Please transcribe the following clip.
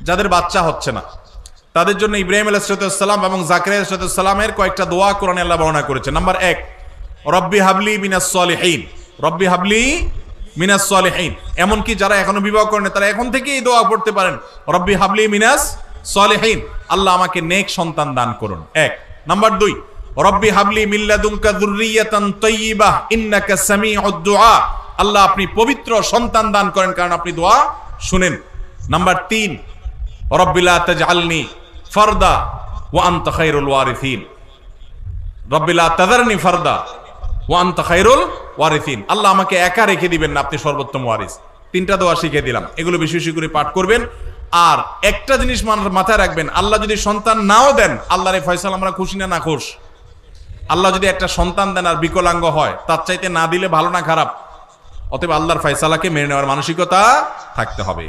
যাদের বাচ্চা হচ্ছে না, তাদের জন্য ইব্রাহিম আলাইহিস সালাম এবং জাকারিয়া আলাইহিস সালামের কয়েকটা দোয়া কোরআনে আল্লাহ বর্ণনা করেছে। নাম্বার 1, রব্বি হাবলি মিনাস সলিহিন, রব্বি হাবলি মিনাস সলিহিন। এমনকি যারা এখনো বিবাহ করেন তারা এখন থেকে এই দোয়া পড়তে পারেন, রব্বি হাবলি মিনাস সলিহিন, আল্লাহ আমাকে নেক সন্তান দান করুন। 1। নাম্বার 2, রব্বি হাবলি মিন লাদুনকা যুররিয়াতান তাইয়্যিবাহ ইন্নাকা সামিউদ দুআ, আল্লাহ আপনি পবিত্র সন্তান দান করেন কারণ আপনি দোয়া শুনেন। নাম্বার 3, রব্বি লা তাজআলনি ফারদা ওয়া আনতা খায়রুল ওয়ারিসিন, রব্বি লা তাযারনি ফারদা ওয়া আনতা খায়রুল ওয়ারিসিন, আল্লাহ আমাকে একা রেখে দিবেন না, আপনি সর্বোত্তম ওয়ারিস। 3টা দোয়া শিখিয়ে দিলাম, এগুলো বেশি বেশি করে পাঠ করবেন। আর একটা জিনিস মাথায় রাখবেন, আল্লাহ যদি সন্তান নাও দেন, আল্লাহর এই ফয়সালা আমরা খুশি না নাখুশ? আল্লাহ যদি একটা সন্তান দেন আর বিকলাঙ্গ হয়, তার চাইতে না দিলে ভালো না খারাপ? অতএব আল্লাহর ফয়সালাকে মেনে নেওয়ার মানসিকতা থাকতে হবে।